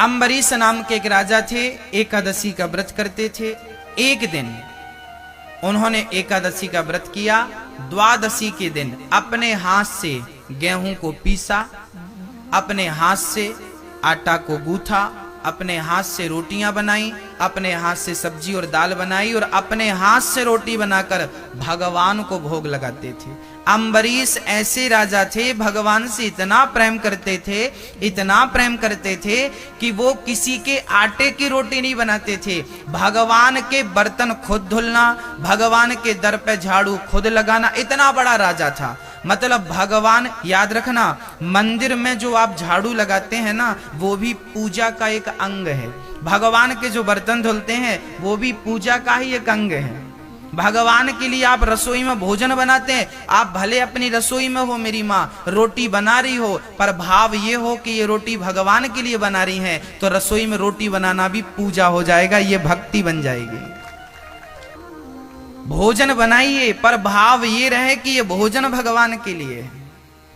अम्बरीश नाम के एक राजा थे, एकादशी का व्रत करते थे। एक दिन उन्होंने एकादशी का व्रत किया। द्वादशी के दिन अपने हाथ से गेहूं को पीसा, अपने हाथ से आटा को गूथा, अपने हाथ से रोटियां बनाई, अपने हाथ से सब्जी और दाल बनाई और अपने हाथ से रोटी बनाकर भगवान को भोग लगाते थे। अम्बरीश ऐसे राजा थे, भगवान से इतना प्रेम करते थे, इतना प्रेम करते थे कि वो किसी के आटे की रोटी नहीं बनाते थे। भगवान के बर्तन खुद धुलना, भगवान के दर पे झाड़ू खुद लगाना, इतना बड़ा राजा था। मतलब भगवान, याद रखना, मंदिर में जो आप झाड़ू लगाते हैं ना, वो भी पूजा का एक अंग है। भगवान के जो बर्तन धुलते हैं वो भी पूजा का ही एक अंग है। भगवान के लिए आप रसोई में भोजन बनाते हैं, आप भले अपनी रसोई में हो, मेरी माँ रोटी बना रही हो, पर भाव ये हो कि ये रोटी भगवान के लिए बना रही है, तो रसोई में रोटी बनाना भी पूजा हो जाएगा, ये भक्ति बन जाएगी। भोजन बनाइए पर भाव ये रहे कि ये भोजन भगवान के लिए है,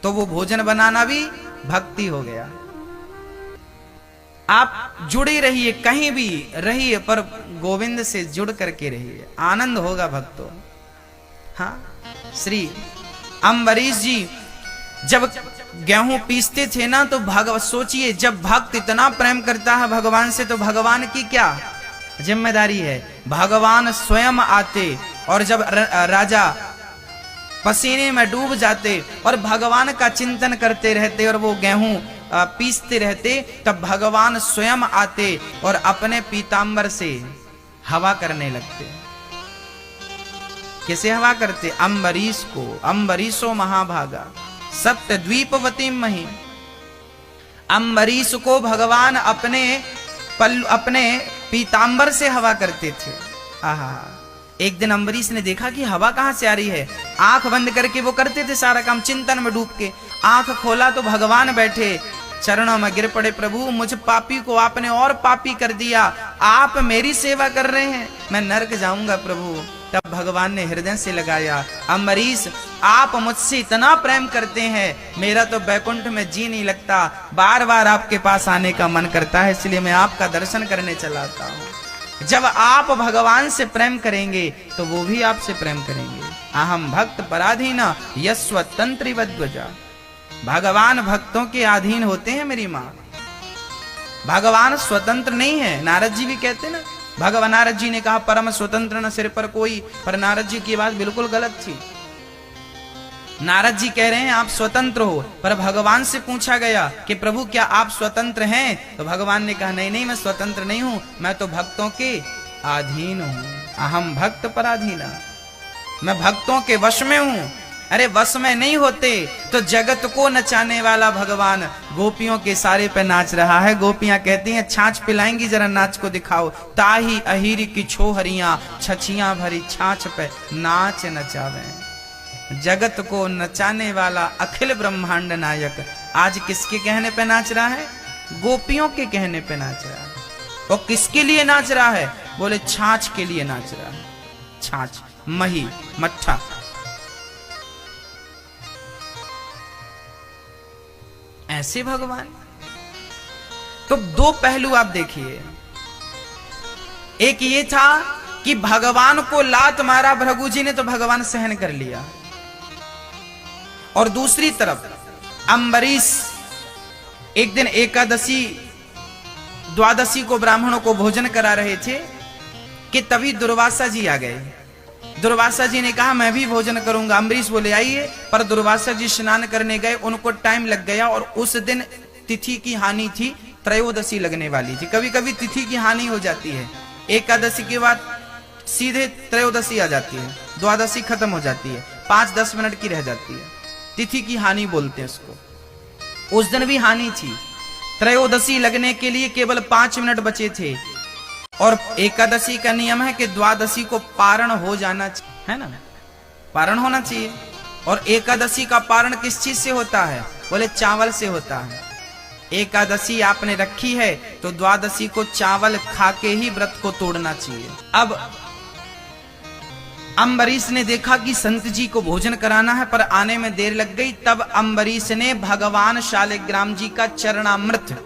तो वो भोजन बनाना भी भक्ति हो गया। आप जुड़े रहिए, कहीं भी रहिए पर गोविंद से जुड़ करके रहिए, आनंद होगा भक्तों। हाँ, श्री अम्बरीश जी जब गेहूं पीसते थे ना, तो सोचिए, जब भक्त इतना प्रेम करता है भगवान से, तो भगवान की क्या जिम्मेदारी है। भगवान स्वयं आते और जब राजा पसीने में डूब जाते और भगवान का चिंतन करते रहते और वो गेहूं पीसते रहते, तब भगवान स्वयं आते और अपने पीतांबर से हवा करने लगते। कैसे हवा करते? अम्बरीश को, अम्बरीशो महाभागा सप्त द्वीपवती मही। अम्बरीश को भगवान अपने पीतांबर से हवा करते थे। आहा, एक दिन अम्बरीश ने देखा कि हवा कहां से आ रही है। आंख बंद करके वो करते थे सारा काम, चिंतन में डूब के। आंख खोला तो भगवान बैठे, चरणों में गिर पड़े, प्रभु मुझ पापी को आपने और पापी कर दिया, आप मेरी सेवा कर रहे हैं, मैं नरक जाऊंगा प्रभु। तब भगवान ने हृदय से लगाया, अम्बरीश आप मुझसे इतना प्रेम करते हैं, मेरा तो बैकुंठ में जी नहीं लगता, बार बार आपके पास आने का मन करता है, इसलिए मैं आपका दर्शन करने चला आता हूँ। जब आप भगवान से प्रेम करेंगे तो वो भी आपसे प्रेम करेंगे। अहम भक्त पराधीना यस्वतंत्री वध्वजा। भगवान भक्तों के अधीन होते हैं मेरी माँ। भगवान स्वतंत्र नहीं है। नारद जी भी कहते ना, भगवान नारद जी ने कहा परम स्वतंत्र न सिर पर कोई, पर नारद जी की बात बिल्कुल गलत थी। नारद जी कह रहे हैं आप स्वतंत्र हो, पर भगवान से पूछा गया कि प्रभु क्या आप स्वतंत्र हैं? तो भगवान ने कहा नहीं नहीं, मैं स्वतंत्र नहीं हूं, मैं तो भक्तों के अधीन हूं। अहम भक्त पराधीना, मैं भक्तों के वश में हूं। अरे वश में नहीं होते तो जगत को नचाने वाला भगवान गोपियों के सारे पे नाच रहा है। गोपियां कहती हैं छाछ पिलाएंगी, जरा नाच को दिखाओ। ताही अहीर की छोहरियां छछियां भरी छाछ पे नाच नचावे। जगत को नचाने वाला अखिल ब्रह्मांड नायक आज किसके कहने पे नाच रहा है? गोपियों के कहने पे नाच रहा है। और किसके लिए नाच रहा है? बोले छाछ के लिए नाच रहा है। छाछ, मही, मट्ठा। ऐसे भगवान। तो दो पहलू आप देखिए, एक ये था कि भगवान को लात मारा भृगु जी ने तो भगवान सहन कर लिया, और दूसरी तरफ अम्बरीश एक दिन एकादशी द्वादशी को ब्राह्मणों को भोजन करा रहे थे कि तभी दुर्वासा जी आ गए। दुर्वासा जी ने कहा मैं भी भोजन करूंगा। अम्बरीश बोले आइए, पर दुर्वासा जी स्नान करने गए, उनको टाइम लग गया और उस दिन तिथि की हानि थी, त्रयोदशी लगने वाली थी। कभी कभी तिथि की हानि हो जाती है, एकादशी के बाद सीधे त्रयोदशी आ जाती है, द्वादशी खत्म हो जाती है, 5-10 मिनट की रह जाती है, तिथि की हानि बोलते हैं उसको। उस दिन भी हानि थी, त्रयोदशी लगने के लिए केवल 5 मिनट बचे थे। और एकादशी का नियम है कि द्वादशी को पारण हो जाना चाहिए, है ना, पारण होना चाहिए। और एकादशी का पारण किस चीज से होता है? बोले चावल से होता है। एकादशी आपने रखी है तो द्वादशी को चावल खा के ही व्रत को तोड़ना चाहिए। अब अम्बरीश ने देखा कि संत जी को भोजन कराना है पर आने में देर लग गई। तब अम्बरीश ने भगवान शालिग्राम जी का चरणामृत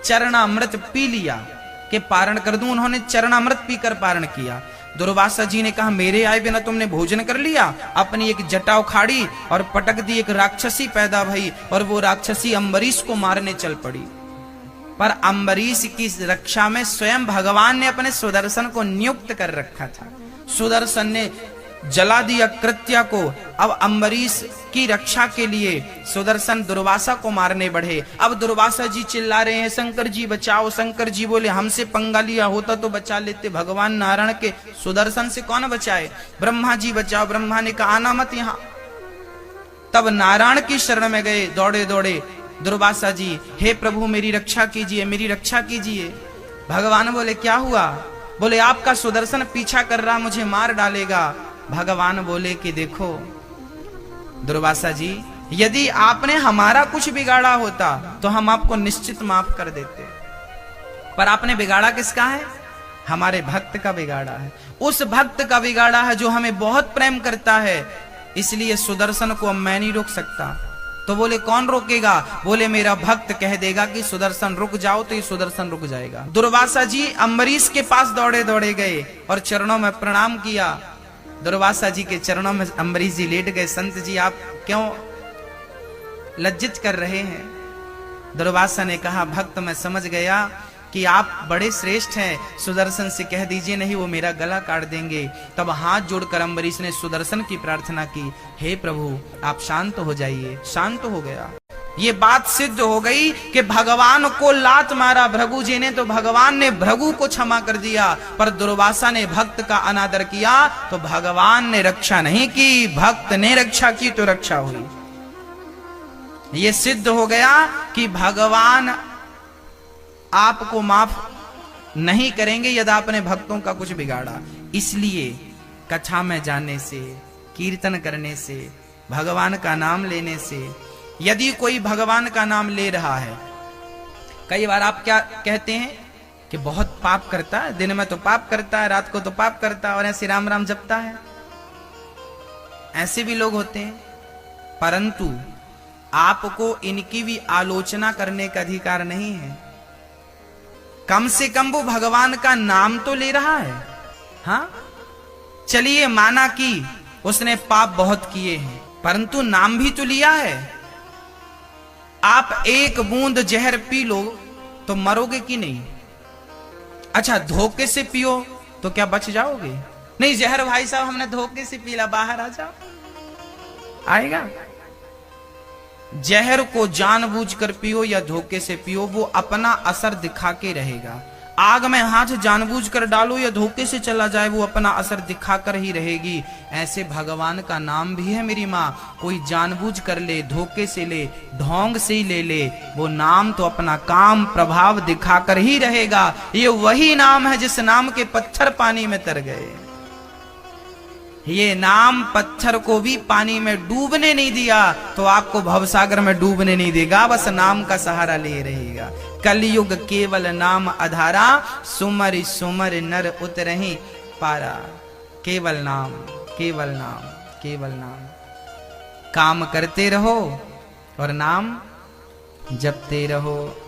चरणामृत पी लिया कि पारण कर दूं। उन्होंने चरणामृत पीकर पारण किया। दुर्वासा जी ने कहा मेरे आए बिना तुमने भोजन कर लिया। अपनी एक जटा उखाड़ी और पटक दी। एक राक्षसी पैदा भई और वो राक्षसी अम्बरीश को मारने चल पड़ी। पर अम्बरीश की रक्षा में स्वयं भगवान ने अपने सुदर्शन को नियुक्त कर रखा था। सुदर्शन ने जला दिया कृत्या को। अब अम्बरीश की रक्षा के लिए सुदर्शन दुर्वासा को मारने बढ़े। अब दुर्वासा जी चिल्ला रहे हैं शंकर जी बचाओ। शंकर जी बोले हमसे पंगा लिया होता तो बचा लेते, भगवान नारायण के सुदर्शन से कौन बचाए। ब्रह्मा जी बचाओ। ब्रह्मा ने कहा आना मत यहां। तब नारायण की शरण में गए दौड़े दौड़े दुर्वासा जी, हे प्रभु मेरी रक्षा कीजिए, मेरी रक्षा कीजिए। भगवान बोले क्या हुआ। बोले आपका सुदर्शन पीछा कर रहा, मुझे मार डालेगा। भगवान बोले कि देखो दुर्वासा जी, यदि आपने हमारा कुछ बिगाड़ा होता तो हम आपको निश्चित माफ कर देते, पर आपने बिगाड़ा किसका है। हमारे भक्त का बिगाड़ा है। उस भक्त का बिगाड़ा है जो हमें बहुत प्रेम करता है, इसलिए सुदर्शन को अब मैं नहीं रोक सकता। तो बोले कौन रोकेगा। बोले मेरा भक्त कह देगा कि सुदर्शन रुक जाओ तो ये सुदर्शन रुक जाएगा। दुर्वासा जी अम्बरीश के पास दौड़े दौड़े गए और चरणों में प्रणाम किया। दुर्वासा जी के चरणों में अम्बरीश जी लेट गए। संत जी आप क्यों लज्जित कर रहे हैं। दुर्वासा ने कहा भक्त मैं समझ गया कि आप बड़े श्रेष्ठ हैं, सुदर्शन से कह दीजिए नहीं वो मेरा गला काट देंगे। तब हाथ जोड़कर अम्बरीश ने सुदर्शन की प्रार्थना की, हे प्रभु आप शांत हो जाइए। शांत हो गया। ये बात सिद्ध हो गई कि भगवान को लात मारा भृगु जी ने तो भगवान ने भृगु को क्षमा कर दिया, पर दुर्वासा ने भक्त का अनादर किया तो भगवान ने रक्षा नहीं की, भक्त ने रक्षा की तो रक्षा हुई। ये सिद्ध हो गया कि भगवान आपको माफ नहीं करेंगे यदि आपने भक्तों का कुछ बिगाड़ा। इसलिए कथा में जाने से, कीर्तन करने से, भगवान का नाम लेने से, यदि कोई भगवान का नाम ले रहा है, कई बार आप क्या कहते हैं कि बहुत पाप करता है, दिन में तो पाप करता है, रात को तो पाप करता है और ऐसे राम राम जपता है। ऐसे भी लोग होते हैं, परंतु आपको इनकी भी आलोचना करने का अधिकार नहीं है। कम से कम वो भगवान का नाम तो ले रहा है। हाँ चलिए माना कि उसने पाप बहुत किए हैं, परंतु नाम भी तो लिया है। आप एक बूंद जहर पी लो तो मरोगे कि नहीं। अच्छा धोखे से पियो तो क्या बच जाओगे। नहीं जहर भाई साहब हमने धोखे से पीला, बाहर आ जाओ, आएगा। जहर को जानबूझकर पियो या धोखे से पियो, वो अपना असर दिखा के रहेगा। आग में हाथ जानबूझकर डालो या धोखे से चला जाए, वो अपना असर दिखाकर ही रहेगी। ऐसे भगवान का नाम भी है मेरी माँ, कोई जानबूझ कर ले, धोखे से ले, ढोंग से ही ले ले, वो नाम तो अपना काम प्रभाव दिखाकर ही रहेगा। ये वही नाम है जिस नाम के पत्थर पानी में तर गए। ये नाम पत्थर को भी पानी में डूबने नहीं दिया तो आपको भवसागर में डूबने नहीं देगा, बस नाम का सहारा ले रहेगा। कलयुग केवल नाम आधारा, सुमर सुमर नर उतरहि पारा। केवल नाम, केवल नाम, केवल नाम। काम करते रहो और नाम जपते रहो।